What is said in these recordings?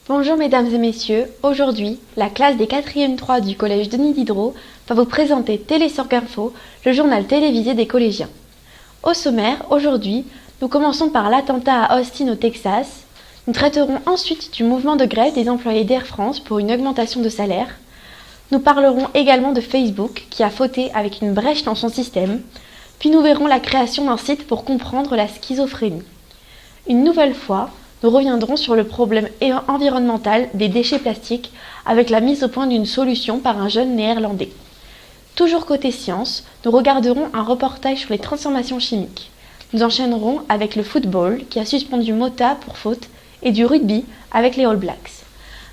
Bonjour mesdames et messieurs, aujourd'hui, la classe des 4e 3 du collège Denis Diderot va vous présenter Télésorg Info, le journal télévisé des collégiens. Au sommaire, aujourd'hui, nous commençons par l'attentat à Austin au Texas. Nous traiterons ensuite du mouvement de grève des employés d'Air France pour une augmentation de salaire. Nous parlerons également de Facebook qui a fauté avec une brèche dans son système. Puis nous verrons la création d'un site pour comprendre la schizophrénie. Une nouvelle fois, nous reviendrons sur le problème environnemental des déchets plastiques avec la mise au point d'une solution par un jeune néerlandais. Toujours côté science, nous regarderons un reportage sur les transformations chimiques. Nous enchaînerons avec le football qui a suspendu Mota pour faute et du rugby avec les All Blacks.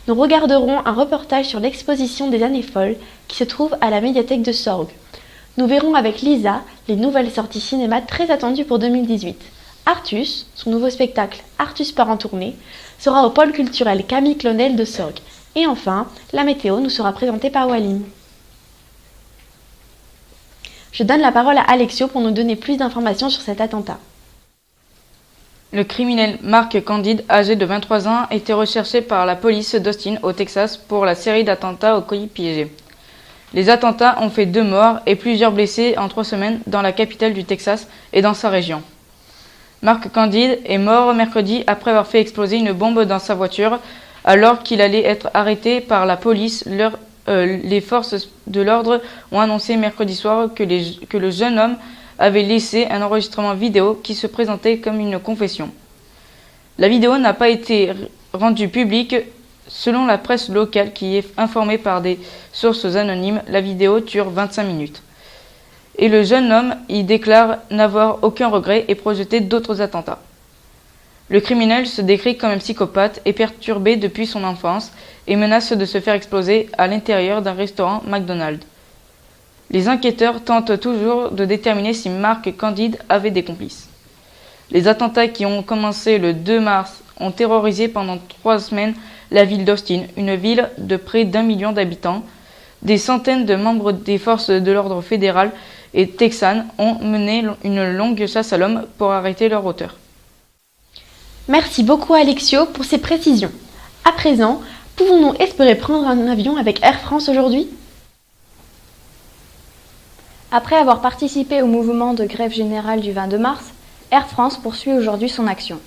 Nous regarderons un reportage sur l'exposition des années folles qui se trouve à la médiathèque de Sorgues. Nous verrons avec Lisa les nouvelles sorties cinéma très attendues pour 2018. Artus, son nouveau spectacle Artus part en tournée, sera au pôle culturel Camille Clonel de Sorgues. Et enfin, la météo nous sera présentée par Walim. Je donne la parole à Alexio pour nous donner plus d'informations sur cet attentat. Le criminel Mark Candide, âgé de 23 ans, était recherché par la police d'Austin au Texas pour la série d'attentats aux colis piégés. Les attentats ont fait 2 morts et plusieurs blessés en 3 semaines dans la capitale du Texas et dans sa région. Mark Candide est mort mercredi après avoir fait exploser une bombe dans sa voiture alors qu'il allait être arrêté par la police. Les forces de l'ordre ont annoncé mercredi soir que le jeune homme avait laissé un enregistrement vidéo qui se présentait comme une confession. La vidéo n'a pas été rendue publique. Selon la presse locale qui est informée par des sources anonymes, la vidéo dure 25 minutes. Et le jeune homme y déclare n'avoir aucun regret et projeter d'autres attentats. Le criminel se décrit comme un psychopathe et perturbé depuis son enfance et menace de se faire exploser à l'intérieur d'un restaurant McDonald's. Les enquêteurs tentent toujours de déterminer si Mark Candide avait des complices. Les attentats qui ont commencé le 2 mars ont terrorisé pendant 3 semaines la ville d'Austin, une ville de près d'1 million d'habitants. Des centaines de membres des forces de l'ordre fédéral et texanes ont mené une longue chasse à l'homme pour arrêter leur auteur. Merci beaucoup Alexio pour ces précisions. À présent, pouvons-nous espérer prendre un avion avec Air France aujourd'hui ? Après avoir participé au mouvement de grève générale du 22 mars, Air France poursuit aujourd'hui son action.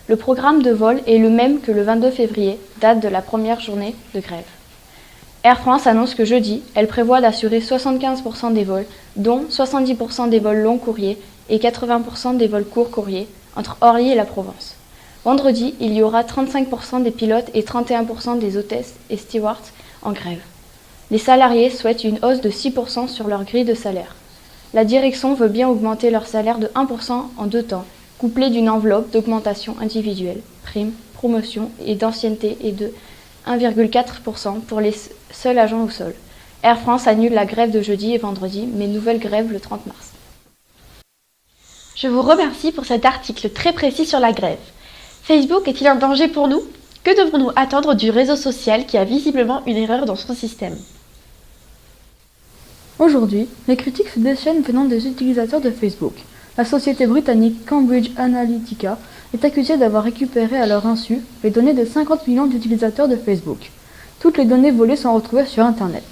Le programme de vol est le même que le 22 février, date de la première journée de grève. Air France annonce que jeudi, elle prévoit d'assurer 75% des vols, dont 70% des vols long courriers et 80% des vols court courriers entre Orly et la Provence. Vendredi, il y aura 35% des pilotes et 31% des hôtesses et stewards en grève. Les salariés souhaitent une hausse de 6% sur leur grille de salaire. La direction veut bien augmenter leur salaire de 1% en 2 temps, couplé d'une enveloppe d'augmentation individuelle, primes, promotion et d'ancienneté et de 1,4% pour les seuls agents au sol. Air France annule la grève de jeudi et vendredi, mais nouvelle grève le 30 mars. Je vous remercie pour cet article très précis sur la grève. Facebook est-il un danger pour nous ? Que devons-nous attendre du réseau social qui a visiblement une erreur dans son système ? Aujourd'hui, les critiques se déchaînent venant des utilisateurs de Facebook. La société britannique Cambridge Analytica est accusée d'avoir récupéré à leur insu les données de 50 millions d'utilisateurs de Facebook. Toutes les données volées sont retrouvées sur Internet.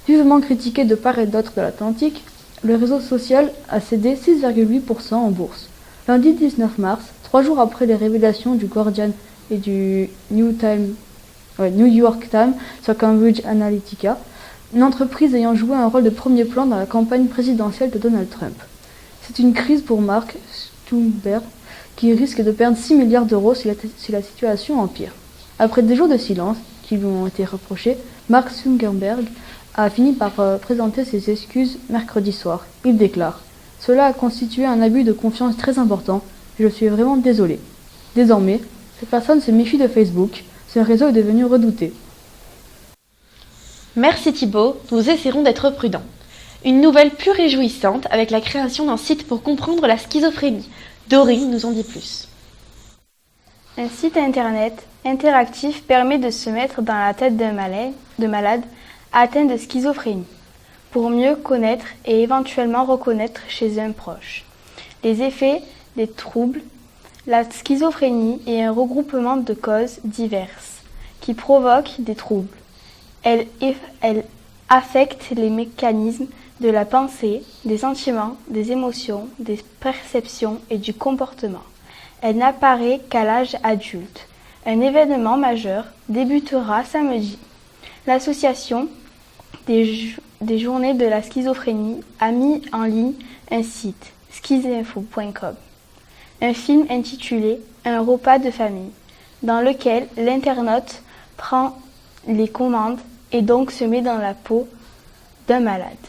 Vivement critiqué de part et d'autre de l'Atlantique, le réseau social a cédé 6,8% en bourse. Lundi 19 mars, 3 jours après les révélations du Guardian et du New York Times sur Cambridge Analytica, une entreprise ayant joué un rôle de premier plan dans la campagne présidentielle de Donald Trump. C'est une crise pour Mark Zuckerberg qui risque de perdre 6 milliards d'euros si la situation empire. Après des jours de silence qui lui ont été reprochés, Mark Zuckerberg a fini par présenter ses excuses mercredi soir. Il déclare « Cela a constitué un abus de confiance très important et je suis vraiment désolé. Désormais, cette personne se méfie de Facebook, ce réseau est devenu redouté. » Merci Thibaut, nous essaierons d'être prudents. Une nouvelle plus réjouissante avec la création d'un site pour comprendre la schizophrénie. Dorine nous en dit plus. Un site internet interactif permet de se mettre dans la tête d'un malade atteint de schizophrénie, pour mieux connaître et éventuellement reconnaître chez un proche les effets des troubles. La schizophrénie est un regroupement de causes diverses qui provoquent des troubles. Elle affecte les mécanismes de la pensée, des sentiments, des émotions, des perceptions et du comportement. Elle n'apparaît qu'à l'âge adulte. Un événement majeur débutera samedi. L'association des journées de la schizophrénie a mis en ligne un site, schizinfo.com, un film intitulé « Un repas de famille », dans lequel l'internaute prend les commandes et donc se met dans la peau d'un malade.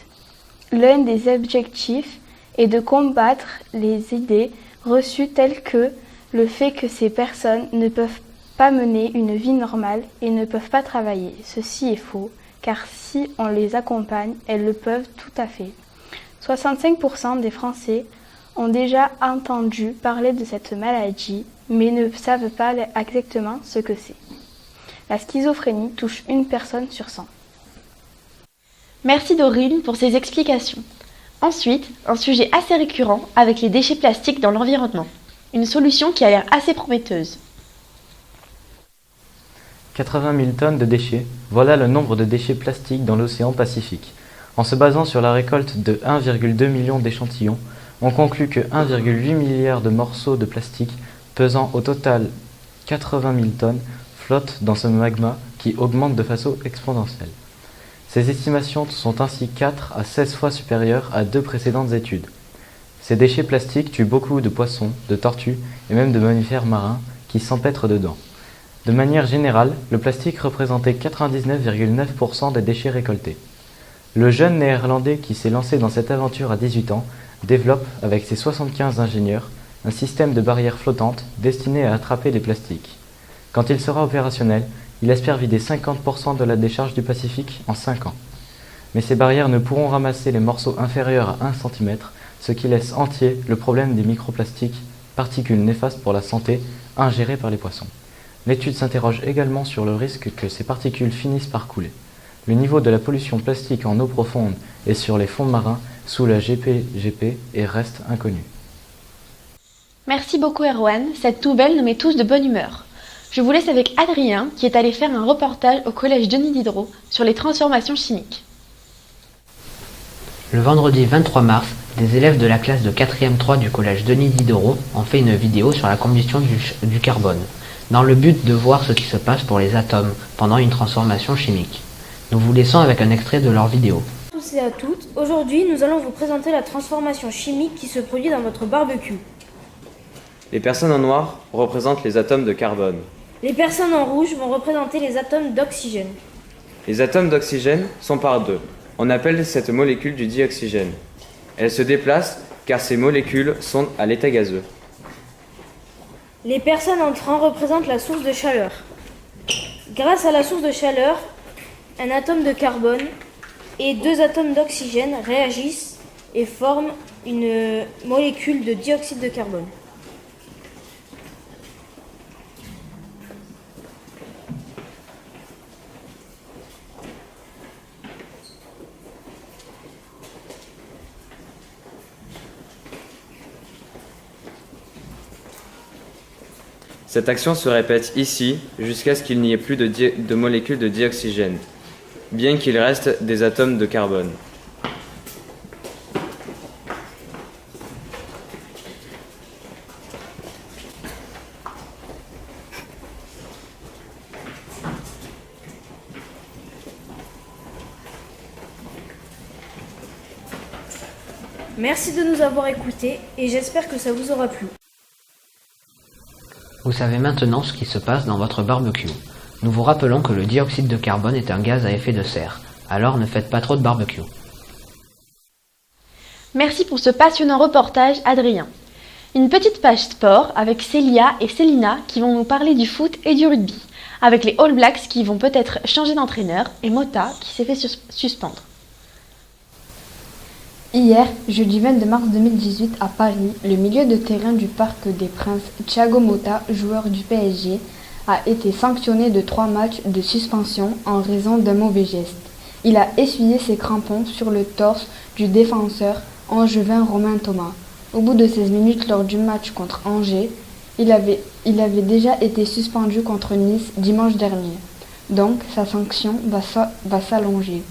L'un des objectifs est de combattre les idées reçues telles que le fait que ces personnes ne peuvent pas mener une vie normale et ne peuvent pas travailler. Ceci est faux, car si on les accompagne, elles le peuvent tout à fait. 65% des Français ont déjà entendu parler de cette maladie, mais ne savent pas exactement ce que c'est. La schizophrénie touche une personne sur 100. Merci Dorine pour ces explications. Ensuite, un sujet assez récurrent avec les déchets plastiques dans l'environnement. Une solution qui a l'air assez prometteuse. 80 000 tonnes de déchets, voilà le nombre de déchets plastiques dans l'océan Pacifique. En se basant sur la récolte de 1,2 million d'échantillons, on conclut que 1,8 milliard de morceaux de plastique, pesant au total 80 000 tonnes, flottent dans ce magma qui augmente de façon exponentielle. Ces estimations sont ainsi 4 à 16 fois supérieures à deux précédentes études. Ces déchets plastiques tuent beaucoup de poissons, de tortues et même de mammifères marins qui s'empêtrent dedans. De manière générale, le plastique représentait 99,9% des déchets récoltés. Le jeune néerlandais qui s'est lancé dans cette aventure à 18 ans développe, avec ses 75 ingénieurs, un système de barrières flottantes destiné à attraper les plastiques. Quand il sera opérationnel, il espère vider 50% de la décharge du Pacifique en 5 ans. Mais ces barrières ne pourront ramasser les morceaux inférieurs à 1 cm, ce qui laisse entier le problème des microplastiques, particules néfastes pour la santé, ingérées par les poissons. L'étude s'interroge également sur le risque que ces particules finissent par couler. Le niveau de la pollution plastique en eau profonde et sur les fonds marins sous la GPGP reste inconnu. Merci beaucoup Erwan, cette nouvelle nous met tous de bonne humeur. Je vous laisse avec Adrien qui est allé faire un reportage au collège Denis Diderot sur les transformations chimiques. Le vendredi 23 mars, des élèves de la classe de 4e 3 du collège Denis Diderot ont fait une vidéo sur la combustion du carbone, dans le but de voir ce qui se passe pour les atomes pendant une transformation chimique. Nous vous laissons avec un extrait de leur vidéo. Bonjour à tous et à toutes, aujourd'hui nous allons vous présenter la transformation chimique qui se produit dans votre barbecue. Les personnes en noir représentent les atomes de carbone. Les personnes en rouge vont représenter les atomes d'oxygène. Les atomes d'oxygène sont par deux. On appelle cette molécule du dioxygène. Elle se déplace car ces molécules sont à l'état gazeux. Les personnes en train représentent la source de chaleur. Grâce à la source de chaleur, un atome de carbone et deux atomes d'oxygène réagissent et forment une molécule de dioxyde de carbone. Cette action se répète ici jusqu'à ce qu'il n'y ait plus de molécules de dioxygène, bien qu'il reste des atomes de carbone. Merci de nous avoir écoutés et j'espère que ça vous aura plu. Vous savez maintenant ce qui se passe dans votre barbecue. Nous vous rappelons que le dioxyde de carbone est un gaz à effet de serre, alors ne faites pas trop de barbecue. Merci pour ce passionnant reportage, Adrien. Une petite page sport avec Célia et Célina qui vont nous parler du foot et du rugby, avec les All Blacks qui vont peut-être changer d'entraîneur et Mota qui s'est fait suspendre. Hier, jeudi 22 mars 2018, à Paris, le milieu de terrain du Parc des Princes, Thiago Motta, joueur du PSG, a été sanctionné de 3 matchs de suspension en raison d'un mauvais geste. Il a essuyé ses crampons sur le torse du défenseur angevin Romain Thomas. Au bout de 16 minutes lors du match contre Angers, il avait déjà été suspendu contre Nice dimanche dernier. Donc sa sanction va s'allonger.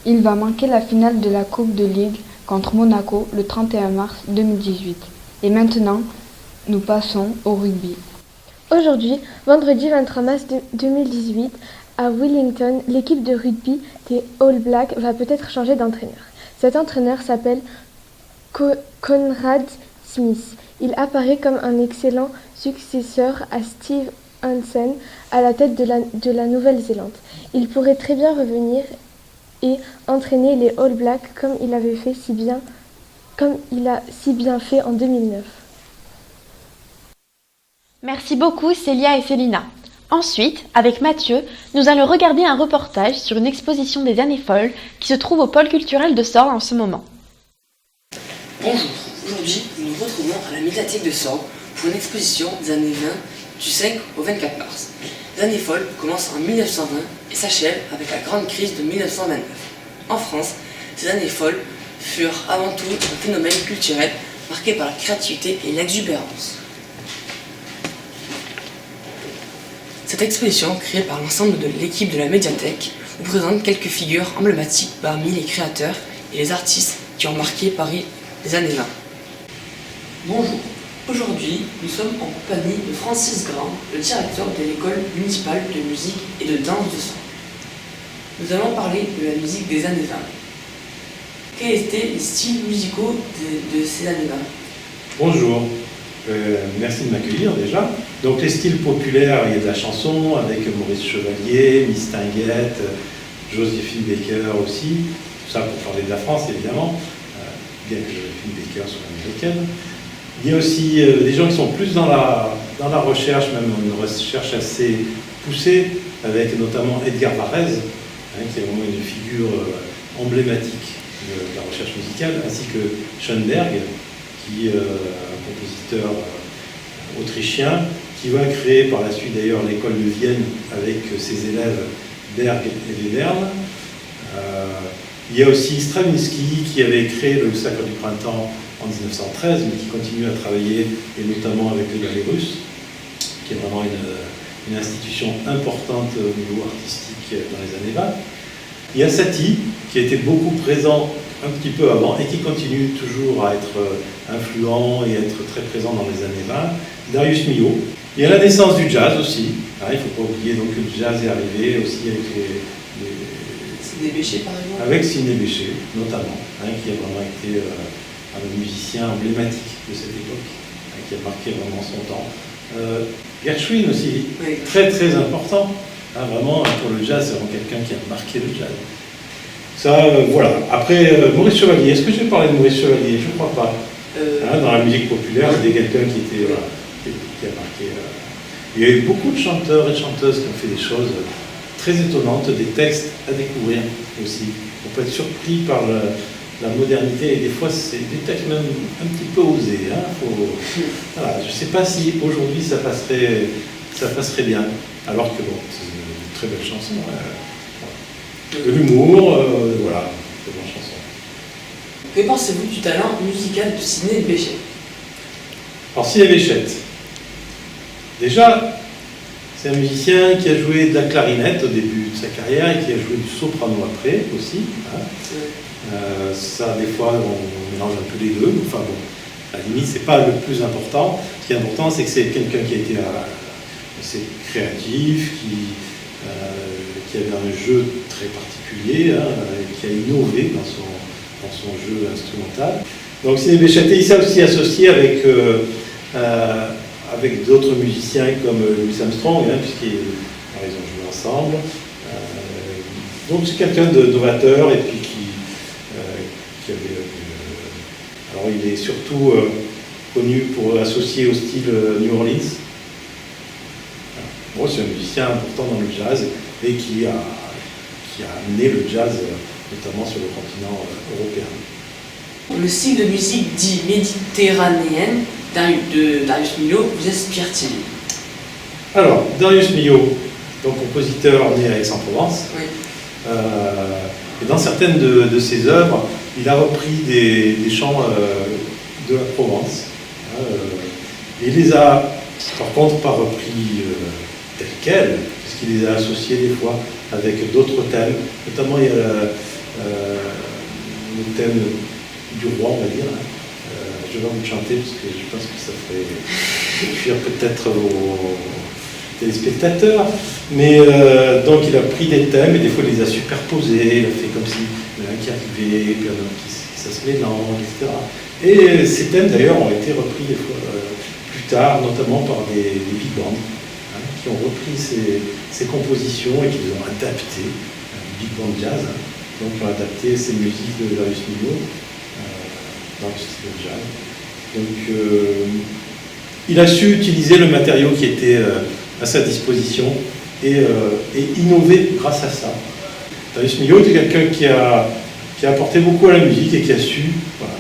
Il va manquer la finale de la Coupe de Ligue contre Monaco le 31 mars 2018. Et maintenant, nous passons au rugby. Aujourd'hui, vendredi 23 mars 2018, à Wellington, l'équipe de rugby des All Blacks va peut-être changer d'entraîneur. Cet entraîneur s'appelle Conrad Smith. Il apparaît comme un excellent successeur à Steve Hansen à la tête de la Nouvelle-Zélande. Il pourrait très bien revenir et entraîner les All Blacks comme il a si bien fait en 2009. Merci beaucoup Célia et Célina. Ensuite, avec Mathieu, nous allons regarder un reportage sur une exposition des années folles qui se trouve au pôle culturel de Sorgues en ce moment. Bonjour, aujourd'hui nous nous retrouvons à la médiathèque de Sorgues pour une exposition des années 20 du 5 au 24 mars. Les années folles commencent en 1920 et s'achèvent avec la grande crise de 1929. En France, ces années folles furent avant tout un phénomène culturel marqué par la créativité et l'exubérance. Cette exposition, créée par l'ensemble de l'équipe de la médiathèque, vous présente quelques figures emblématiques parmi les créateurs et les artistes qui ont marqué Paris des années 20. Bonjour, aujourd'hui nous sommes en compagnie de Francis Grand, le directeur de l'école municipale de musique et de danse de Sorgues. Nous allons parler de la musique des années 20. Quels étaient les styles musicaux de ces années 20 ? Bonjour. Merci de m'accueillir déjà. Donc les styles populaires, il y a de la chanson avec Maurice Chevalier, Miss Tinguette, Joséphine Baker aussi, tout ça pour parler de la France évidemment, bien que Joséphine Baker soit américaine. Il y a aussi des gens qui sont plus dans la recherche, même une recherche assez poussée, avec notamment Edgar Varèse, qui est vraiment une figure emblématique de la recherche musicale, ainsi que Schoenberg, qui est un compositeur autrichien, qui va créer par la suite d'ailleurs l'école de Vienne avec ses élèves Berg et Webern. Il y a aussi Stravinsky qui avait créé le Sacre du Printemps en 1913, mais qui continue à travailler, et notamment avec le ballet russe, qui est vraiment une institution importante au niveau artistique dans les années 20. Il y a Satie, qui était beaucoup présent un petit peu avant et qui continue toujours à être influent et à être très présent dans les années 20. Darius Milhaud. Il y a la naissance du jazz aussi. Il ne faut pas oublier donc que le jazz est arrivé aussi avec Sidney Bechet par exemple. Avec Sidney Bechet notamment, qui a vraiment été un musicien emblématique de cette époque, qui a marqué vraiment son temps. Gershwin aussi, oui. Très très important. Vraiment pour le jazz, c'est vraiment quelqu'un qui a marqué le jazz. Ça, voilà. Après, Maurice Chevalier, est-ce que j'ai parlé de Maurice Chevalier? Je ne crois pas. Dans la musique populaire, c'était quelqu'un qui était, qui a marqué. Il y a eu beaucoup de chanteurs et de chanteuses qui ont fait des choses très étonnantes, des textes à découvrir aussi. On peut être surpris par la modernité et des fois, c'est des textes même un petit peu osés. Voilà. Je ne sais pas si aujourd'hui ça passerait bien. Alors que bon, c'est une très belle chanson. De l'humour, voilà, très bonne chanson. Que pensez-vous du talent musical de Sidney Bechet? Alors Sidney Bechet, déjà, c'est un musicien qui a joué de la clarinette au début de sa carrière et qui a joué du soprano après aussi. Ça, des fois, on mélange un peu les deux. Enfin bon, à la limite, c'est pas le plus important. Ce qui est important, c'est que c'est quelqu'un qui a été assez créatif, qui avait un jeu très particulier, qui a innové dans son jeu instrumental. Donc Sidney Bechet, il s'est aussi associé avec d'autres musiciens comme Louis Armstrong, puisqu'ils ont joué ensemble. Donc c'est quelqu'un de novateur et puis qui avait... alors il est surtout connu pour associer au style New Orleans. Bon, c'est un musicien important dans le jazz et qui a amené le jazz notamment sur le continent européen. Le style de musique dit méditerranéenne de Darius Milhaud vous inspire-t-il? Alors, Darius Milhaud, donc compositeur né à Aix-en-Provence, oui. Et dans certaines de ses œuvres, il a repris des chants de la Provence. Il les a par contre pas repris tels quels, puisqu'il les a associés des fois avec d'autres thèmes. Notamment, il y a le thème du roi, on va dire. Je vais vous le chanter parce que je pense que ça ferait fuir peut-être vos téléspectateurs. Mais donc il a pris des thèmes et des fois il les a superposés, il a fait comme si il y en a un qui arrivait, puis ça se mélange, etc. Et ces thèmes d'ailleurs ont été repris des fois plus tard, notamment par des big bands, qui ont repris ces compositions et qui les ont adaptées, big band jazz, donc qui ont adapté ces musiques de Darius Milhaud dans le style de jazz. Donc il a su utiliser le matériau qui était à sa disposition et innover grâce à ça. Darius Milhaud était quelqu'un qui a apporté beaucoup à la musique et qui a su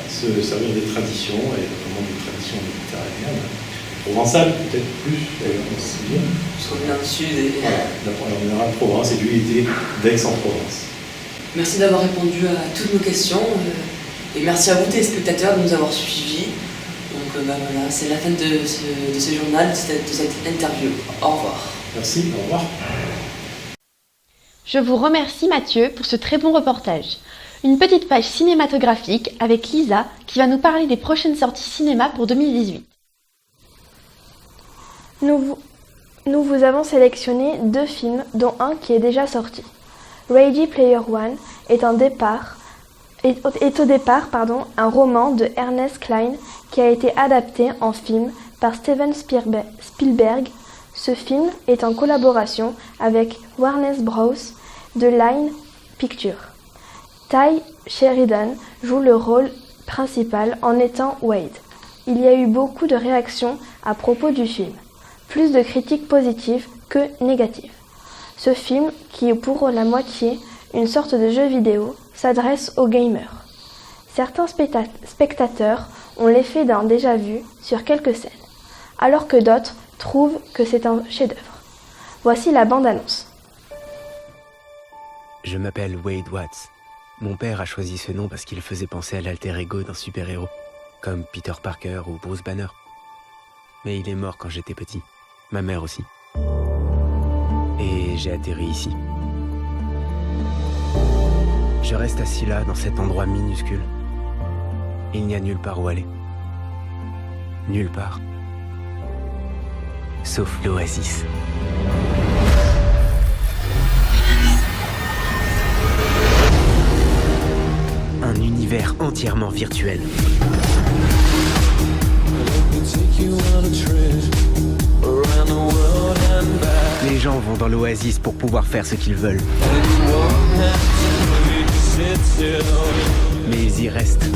se servir des traditions, et notamment des traditions méditerranéennes, provençales peut-être plus, on sait bien. Parce qu'on vient du sud. On est en Provence et lui était d'Aix-en-Provence. Merci d'avoir répondu à toutes nos questions et merci à vous téléspectateurs de nous avoir suivis. Donc voilà, c'est la fin de ce journal, de cette interview. Au revoir. Merci, au revoir. Je vous remercie Mathieu pour ce très bon reportage. Une petite page cinématographique avec Lisa qui va nous parler des prochaines sorties cinéma pour 2018. Nous vous avons sélectionné 2 films, dont un qui est déjà sorti. Ready Player One est au départ un roman de Ernest Cline qui a été adapté en film par Steven Spielberg. Ce film est en collaboration avec Warner Bros. De Line Pictures. Ty Sheridan joue le rôle principal en étant Wade. Il y a eu beaucoup de réactions à propos du film, plus de critiques positives que négatives. Ce film, qui est pour la moitié une sorte de jeu vidéo, s'adresse aux gamers. Certains spectateurs ont l'effet d'un déjà-vu sur quelques scènes, alors que d'autres trouvent que c'est un chef-d'œuvre. Voici la bande-annonce. Je m'appelle Wade Watts. Mon père a choisi ce nom parce qu'il faisait penser à l'alter ego d'un super-héros, comme Peter Parker ou Bruce Banner. Mais il est mort quand j'étais petit. Ma mère aussi. Et j'ai atterri ici. Je reste assis là, dans cet endroit minuscule. Il n'y a nulle part où aller. Nulle part. Sauf l'Oasis. Un univers entièrement virtuel. Les gens vont dans l'Oasis pour pouvoir faire ce qu'ils veulent. Mais ils y restent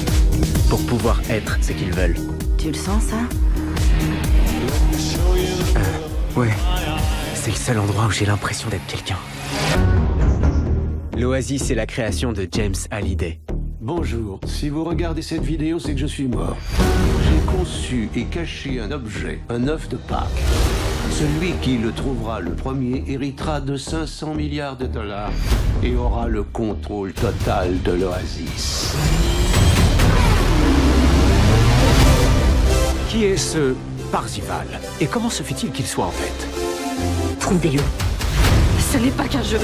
pour pouvoir être ce qu'ils veulent. Tu le sens, ça? Ouais. C'est le seul endroit où j'ai l'impression d'être quelqu'un. L'Oasis est la création de James Halliday. Bonjour, si vous regardez cette vidéo, c'est que je suis mort. J'ai conçu et caché un objet, un œuf de Pâques. Celui qui le trouvera le premier héritera de 500 milliards de dollars et aura le contrôle total de l'Oasis. Qui est ce Parzival? Et comment se fait-il qu'il soit en fait? Trouvez-le. Ce n'est pas qu'un jeu.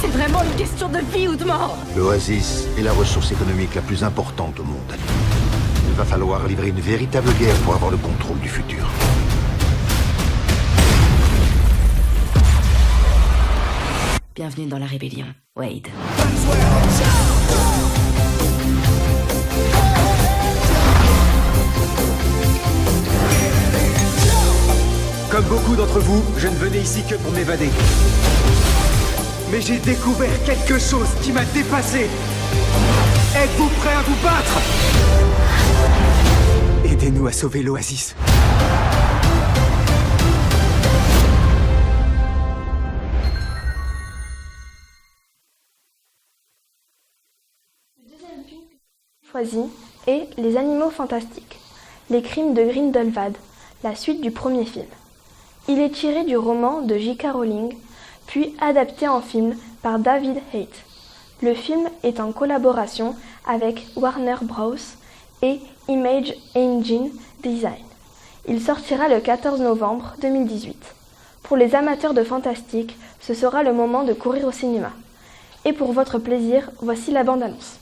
C'est vraiment une question de vie ou de mort. L'Oasis est la ressource économique la plus importante au monde. Il va falloir livrer une véritable guerre pour avoir le contrôle du futur. Bienvenue dans la rébellion, Wade. Comme beaucoup d'entre vous, je ne venais ici que pour m'évader. Mais j'ai découvert quelque chose qui m'a dépassé. Êtes-vous prêts à vous battre? Aidez-nous à sauver l'Oasis. Le deuxième film choisi est Les Animaux Fantastiques, les crimes de Grindelwald, la suite du premier film. Il est tiré du roman de J.K. Rowling, puis adapté en film par David Haight. Le film est en collaboration avec Warner Bros. Et Image Engine Design. Il sortira le 14 novembre 2018. Pour les amateurs de fantastique, ce sera le moment de courir au cinéma. Et pour votre plaisir, voici la bande-annonce.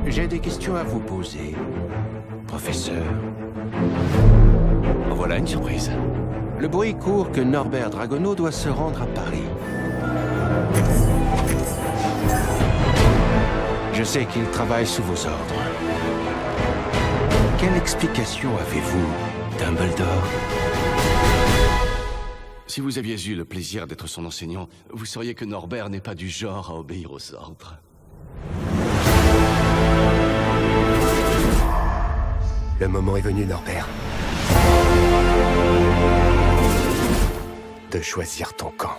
J'ai des questions à vous poser, professeur. Voilà une surprise. Le bruit court que Norbert Dragono doit se rendre à Paris. Je sais qu'il travaille sous vos ordres. Quelle explication avez-vous, Dumbledore? Si vous aviez eu le plaisir d'être son enseignant, vous sauriez que Norbert n'est pas du genre à obéir aux ordres. Le moment est venu, Norbert. De choisir ton camp.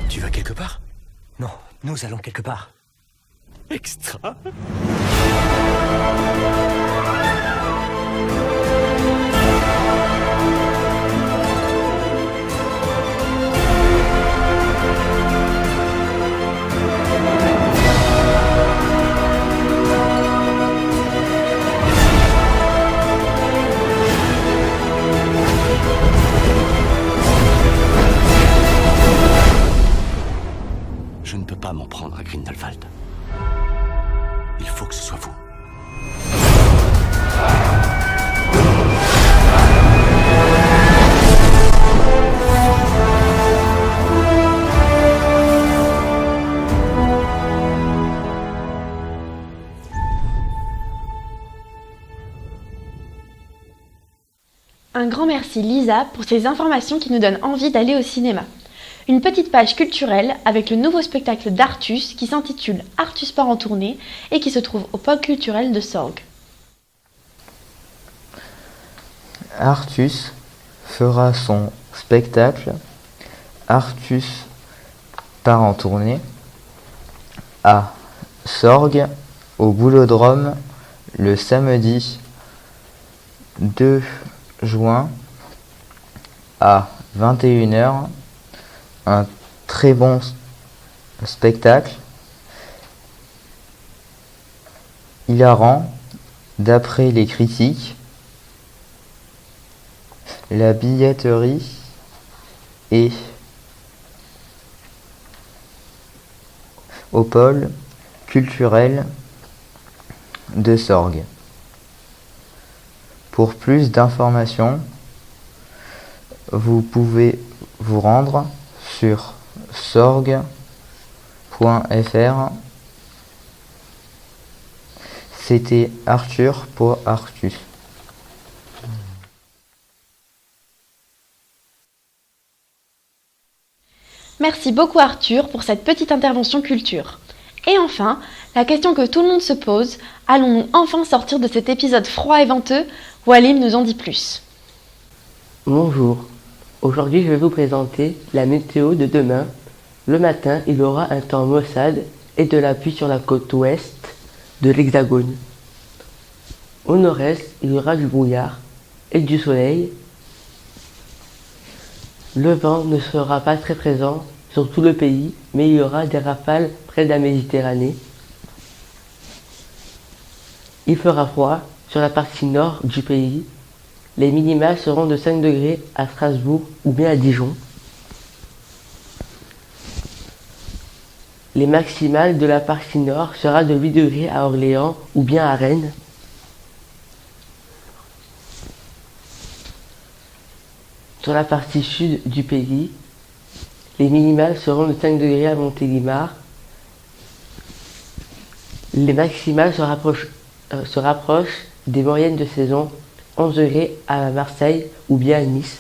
Tu vas quelque part? Non, nous allons quelque part. Extra. Je ne peux pas m'en prendre à Grindelwald. Il faut que ce soit vous. Un grand merci Lisa pour ces informations qui nous donnent envie d'aller au cinéma. Une petite page culturelle avec le nouveau spectacle d'Artus qui s'intitule Artus part en tournée et qui se trouve au pôle culturel de Sorgues. Artus fera son spectacle Artus part en tournée à Sorgues au Boulodrome le samedi 2 juin à 21h. Un très bon spectacle, hilarant d'après les critiques. La billetterie est au pôle culturel de Sorgues. Pour plus d'informations, vous pouvez vous rendre sur sorgues.fr. C'était Arthur pour Artus. Merci beaucoup Arthur pour cette petite intervention culture. Et enfin, la question que tout le monde se pose, allons-nous enfin sortir de cet épisode froid et venteux? Wallim nous en dit plus. Bonjour. Aujourd'hui, je vais vous présenter la météo de demain. Le matin, il y aura un temps maussade et de la pluie sur la côte ouest de l'Hexagone. Au nord-est, il y aura du brouillard et du soleil. Le vent ne sera pas très présent sur tout le pays, mais il y aura des rafales près de la Méditerranée. Il fera froid sur la partie nord du pays. Les minimales seront de 5 degrés à Strasbourg ou bien à Dijon. Les maximales de la partie nord sera de 8 degrés à Orléans ou bien à Rennes. Sur la partie sud du pays, les minimales seront de 5 degrés à Montélimar. Les maximales se rapprochent des moyennes de saison, 11 degrés à Marseille ou bien à Nice.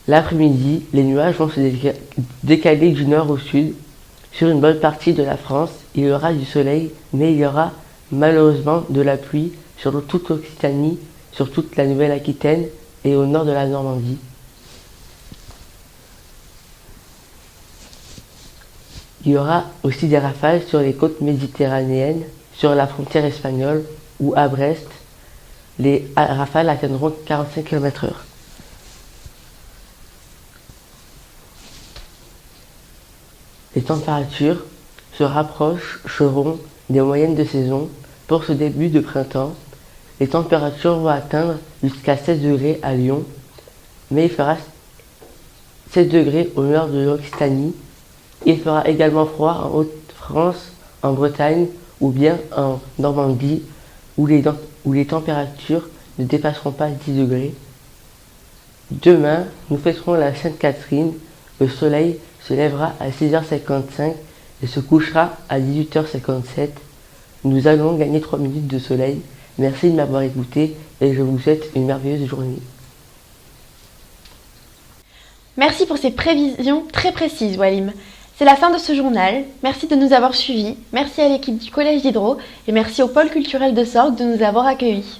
L'après-midi, les nuages vont se décaler du nord au sud. Sur une bonne partie de la France, il y aura du soleil, mais il y aura malheureusement de la pluie sur toute l'Occitanie, sur toute la Nouvelle-Aquitaine et au nord de la Normandie. Il y aura aussi des rafales sur les côtes méditerranéennes, sur la frontière espagnole ou à Brest, les rafales atteindront 45 km/h. Les températures se rapprocheront des moyennes de saison. Pour ce début de printemps, les températures vont atteindre jusqu'à 16 degrés à Lyon, mais il fera 7 degrés au nord de l'Occitanie. Il fera également froid en Haute-France, en Bretagne ou bien en Normandie, où les températures ne dépasseront pas 10 degrés. Demain, nous fêterons la Sainte-Catherine. Le soleil se lèvera à 6h55 et se couchera à 18h57. Nous allons gagner 3 minutes de soleil. Merci de m'avoir écouté et je vous souhaite une merveilleuse journée. Merci pour ces prévisions très précises, Walim. C'est la fin de ce journal. Merci de nous avoir suivis. Merci à l'équipe du Collège Diderot et merci au pôle culturel de Sorgues de nous avoir accueillis.